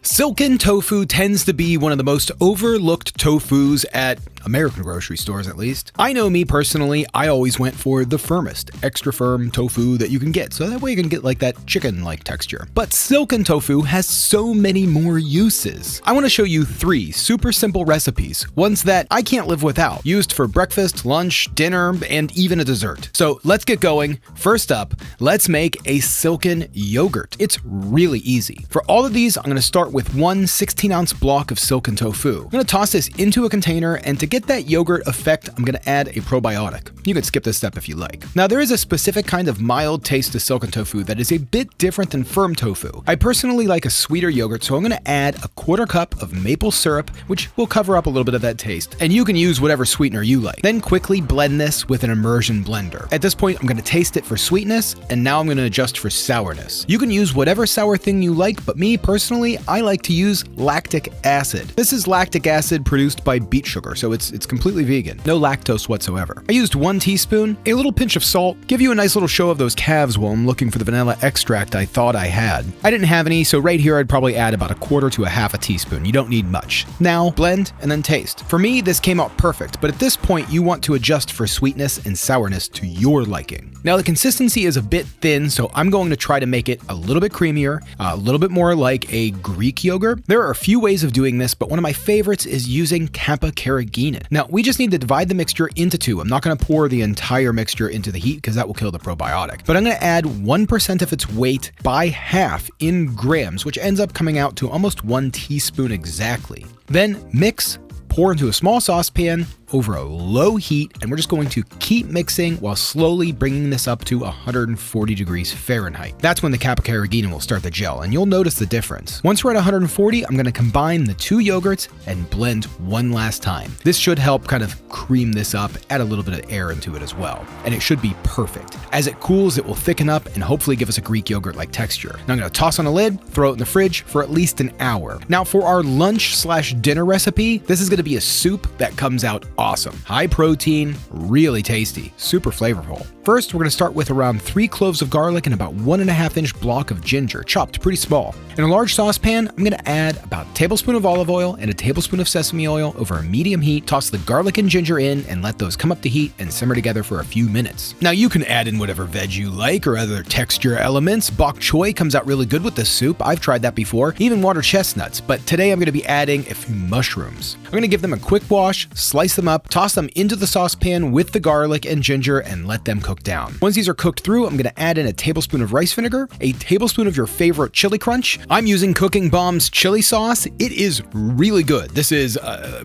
Silken tofu tends to be one of the most overlooked tofus at American grocery stores, at least. I know me personally, I always went for the firmest, extra firm tofu that you can get, so that way you can get like that chicken-like texture. But silken tofu has so many more uses. I want to show you 3 super simple recipes, ones that I can't live without, used for breakfast, lunch, dinner, and even a dessert. So let's get going. First up, let's make a silken yogurt. It's really easy. For all of these, I'm going to start with one 16-ounce block of silken tofu. I'm going to toss this into a container, and to get that yogurt effect, I'm going to add a probiotic. You can skip this step if you like. Now, there is a specific kind of mild taste to silken tofu that is a bit different than firm tofu. I personally like a sweeter yogurt, so I'm going to add a 1/4 cup of maple syrup, which will cover up a little bit of that taste. And you can use whatever sweetener you like. Then quickly blend this with an immersion blender. At this point, I'm going to taste it for sweetness, and now I'm going to adjust for sourness. You can use whatever sour thing you like, but me personally, I like to use lactic acid. This is lactic acid produced by beet sugar, so it's completely vegan. No lactose whatsoever. I used 1 teaspoon, a little pinch of salt, give you a nice little show of those calves while I'm looking for the vanilla extract I thought I had. I didn't have any, so right here I'd probably add about 1/4 to 1/2 teaspoon. You don't need much. Now, blend and then taste. For me, this came out perfect, but at this point you want to adjust for sweetness and sourness to your liking. Now, the consistency is a bit thin, so I'm going to try to make it a little bit creamier, a little bit more like a Greek yogurt. There are a few ways of doing this, but one of my favorites is using kappa carrageenan. Now, we just need to divide the mixture into 2. I'm not going to pour the entire mixture into the heat because that will kill the probiotic. But I'm going to add 1% of its weight by half in grams, which ends up coming out to almost 1 teaspoon exactly. Then mix, pour into a small saucepan over a low heat, and we're just going to keep mixing while slowly bringing this up to 140 degrees Fahrenheit. That's when the kappa carrageenan will start to gel, and you'll notice the difference. Once we're at 140, I'm going to combine the 2 yogurts and blend one last time. This should help kind of cream this up, add a little bit of air into it as well, and it should be perfect. As it cools, it will thicken up and hopefully give us a Greek yogurt-like texture. Now I'm going to toss on a lid, throw it in the fridge for at least an hour. Now for our lunch/dinner recipe, this is going to be a soup that comes out awesome. High protein, really tasty, super flavorful. First, we're going to start with around 3 cloves of garlic and about 1.5-inch block of ginger, chopped pretty small. In a large saucepan, I'm going to add about a tablespoon of olive oil and a tablespoon of sesame oil over a medium heat. Toss the garlic and ginger in and let those come up to heat and simmer together for a few minutes. Now you can add in whatever veg you like or other texture elements. Bok choy comes out really good with this soup. I've tried that before, even water chestnuts, but today I'm going to be adding a few mushrooms. I'm going to give them a quick wash, slice them up, toss them into the saucepan with the garlic and ginger and let them cook down. Once these are cooked through, I'm going to add in a tablespoon of rice vinegar, a tablespoon of your favorite chili crunch. I'm using Cooking Bomb's chili sauce. It is really good. This is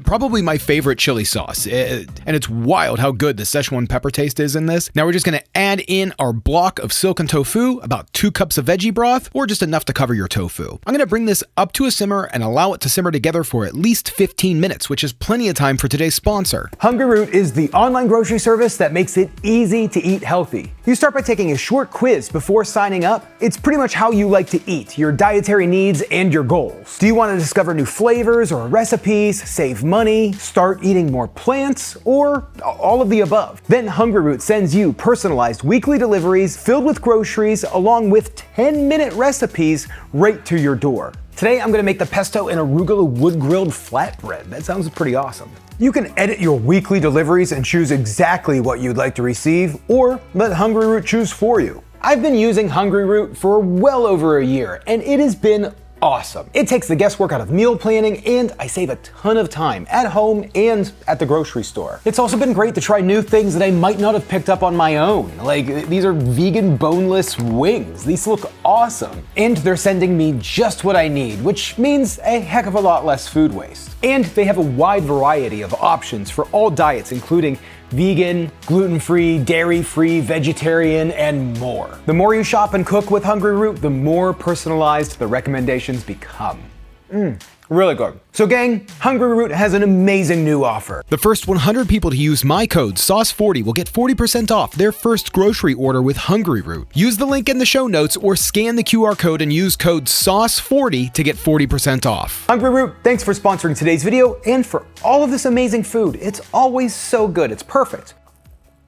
probably my favorite chili sauce, and it's wild how good the Szechuan pepper taste is in this. Now we're just going to add in our block of silken tofu, about 2 cups of veggie broth, or just enough to cover your tofu. I'm going to bring this up to a simmer and allow it to simmer together for at least 15 minutes, which is plenty of time for today's sponsor. Hungryroot is the online grocery service that makes it easy to eat healthy. You start by taking a short quiz before signing up. It's pretty much how you like to eat, your dietary needs, and your goals. Do you want to discover new flavors or recipes, save money, start eating more plants, or all of the above? Then Hungryroot sends you personalized weekly deliveries filled with groceries along with 10-minute recipes right to your door. Today, I'm going to make the pesto and arugula wood-grilled flatbread. That sounds pretty awesome. You can edit your weekly deliveries and choose exactly what you'd like to receive, or let Hungryroot choose for you. I've been using Hungryroot for well over a year, and it has been awesome. It takes the guesswork out of meal planning, and I save a ton of time at home and at the grocery store. It's also been great to try new things that I might not have picked up on my own. Like, these are vegan boneless wings. These look awesome. And they're sending me just what I need, which means a heck of a lot less food waste. And they have a wide variety of options for all diets, including vegan, gluten-free, dairy-free, vegetarian, and more. The more you shop and cook with Hungryroot, the more personalized the recommendations become. Really good. So gang, Hungryroot has an amazing new offer. The first 100 people to use my code SAUCE40 will get 40% off their first grocery order with Hungryroot. Use the link in the show notes or scan the QR code and use code SAUCE40 to get 40% off. Hungryroot, thanks for sponsoring today's video and for all of this amazing food. It's always so good. It's perfect.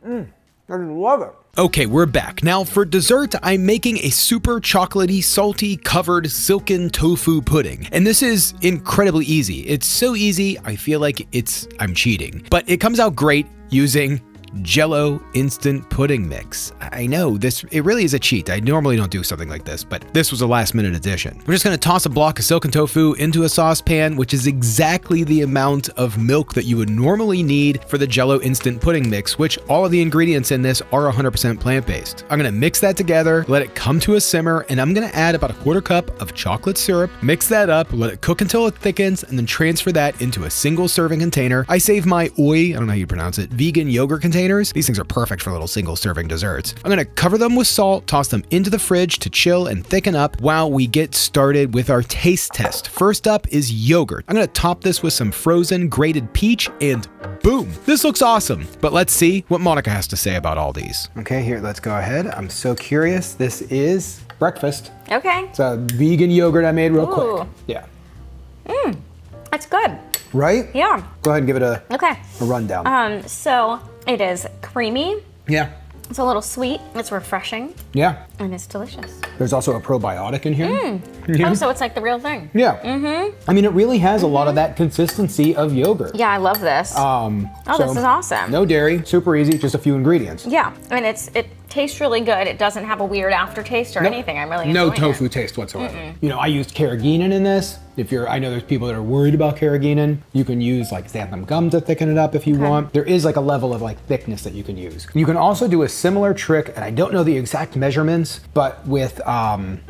I love it. Okay, we're back. Now for dessert, I'm making a super chocolatey, salty, covered silken tofu pudding. And this is incredibly easy. It's so easy, I feel like I'm cheating. But it comes out great using Jell-O instant pudding mix. I know it really is a cheat. I normally don't do something like this, but this was a last minute addition. We're just gonna toss a block of silken tofu into a saucepan, which is exactly the amount of milk that you would normally need for the Jell-O instant pudding mix, which all of the ingredients in this are 100% plant-based. I'm gonna mix that together, let it come to a simmer, and I'm gonna add about a quarter cup of chocolate syrup, mix that up, let it cook until it thickens, and then transfer that into a single serving container. I save my I don't know how you pronounce it, vegan yogurt containers. These things are perfect for little single serving desserts. I'm gonna cover them with salt, toss them into the fridge to chill and thicken up while we get started with our taste test. First up is yogurt. I'm gonna top this with some frozen grated peach and boom, this looks awesome. But let's see what Monica has to say about all these. Okay, here, let's go ahead. I'm so curious. This is breakfast. Okay. It's a vegan yogurt I made real quick. Yeah. That's good. Right? Yeah. Go ahead and give it a rundown. So it is creamy. Yeah. It's a little sweet. It's refreshing. Yeah. And it's delicious. There's also a probiotic in here. Oh, so it's like the real thing. Yeah. I mean, it really has a lot of that consistency of yogurt. Yeah, I love this. This is awesome. No dairy, super easy, just a few ingredients. Yeah, and it tastes really good. It doesn't have a weird aftertaste or anything. I'm really enjoying No tofu taste whatsoever. You know, I used carrageenan in this. I know there's people that are worried about carrageenan. You can use like xanthan gum to thicken it up if you want. There is like a level of like thickness that you can use. You can also do a similar trick, and I don't know the exact measurements, but with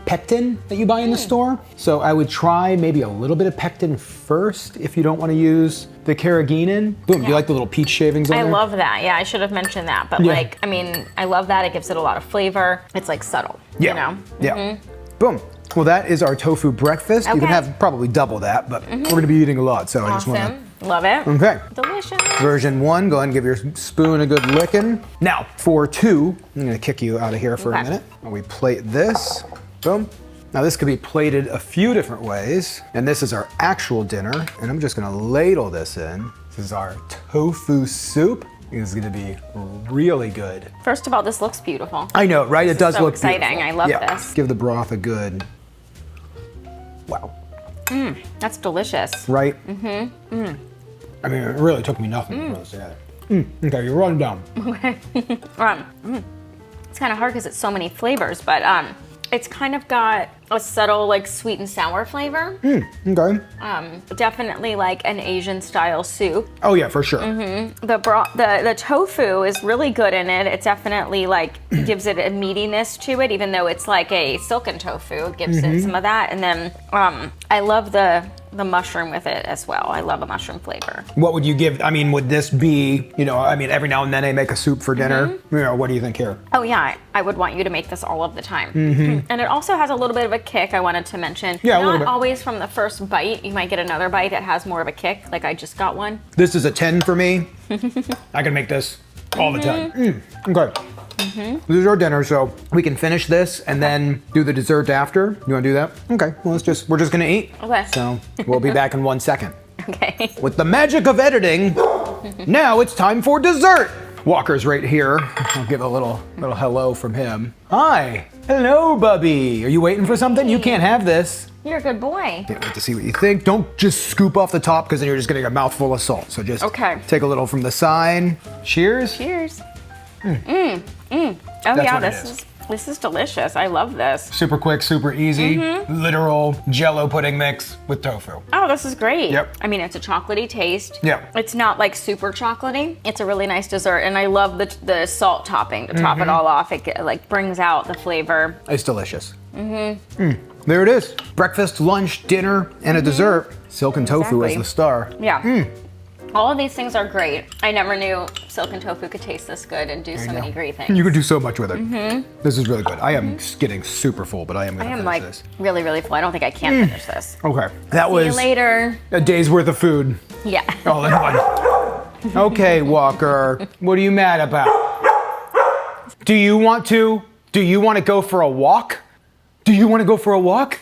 pectin that you buy in the store. So I would try maybe a little bit of pectin first if you don't want to use the carrageenan. Boom, do you like the little peach shavings on there? I love that. Yeah, I should have mentioned that. But like, I mean, I love that. It gives it a lot of flavor. It's like subtle, you know? Yeah. Boom. Well, that is our tofu breakfast. You can have probably double that, but we're gonna be eating a lot, so I just wanna... Love it. Okay. Delicious. Version 1, go ahead and give your spoon a good licking. Now, for 2, I'm gonna kick you out of here for a minute. While we plate this, boom. Now this could be plated a few different ways, and this is our actual dinner, and I'm just gonna ladle this in. This is our tofu soup. It's gonna be really good. First of all, this looks beautiful. I know, right? It does look exciting. beautiful. I love this. Give the broth a good, wow. That's delicious. Right? I mean, it really took me nothing to put this together. Okay, you're running down. Okay. It's kind of hard because it's so many flavors, but it's kind of got a subtle, like, sweet and sour flavor. Okay. Definitely like an Asian style soup. Oh yeah, for sure. The tofu is really good in it. It definitely like gives it a meatiness to it, even though it's like a silken tofu. It gives it some of that. And then I love the mushroom with it as well. I love a mushroom flavor. What would you give? I mean, would this be, I mean, every now and then I make a soup for dinner. What do you think here? Oh yeah, I would want you to make this all of the time. And it also has a little bit of a kick, I wanted to mention. Yeah, not a little bit. Always from the first bite. You might get another bite that has more of a kick, like I just got one. This is a 10 for me. I can make this all the time. Okay. This is our dinner, so we can finish this and then do the dessert after. You want to do that? Okay. Well, we're just gonna eat. Okay. So we'll be back in 1 second. Okay. With the magic of editing, now it's time for dessert. Walker's right here. I'll give a little hello from him. Hi. Hello, Bubby. Are you waiting for something? You can't have this. You're a good boy. Can't wait to see what you think. Don't just scoop off the top because then you're just gonna get a mouthful of salt. So just take a little from the side. Cheers. Cheers. Oh yeah, this is delicious. I love this. Super quick, super easy. Literal Jell-O pudding mix with tofu. Oh, this is great. Yep. I mean, it's a chocolatey taste. Yeah. It's not like super chocolatey. It's a really nice dessert, and I love the salt topping to top it all off. It like brings out the flavor. It's delicious. There it is. Breakfast, lunch, dinner, and a dessert. Silken tofu is the star. Yeah. All of these things are great. I never knew silken tofu could taste this good and do so many great things. You could do so much with it. This is really good. I am getting super full, but I am going to finish this. Really, really full. I don't think I can finish this. Okay. That See was you later. a day's worth of food. Yeah. All in one. Okay, Walker. What are you mad about? Do you want to go for a walk? Do you want to go for a walk?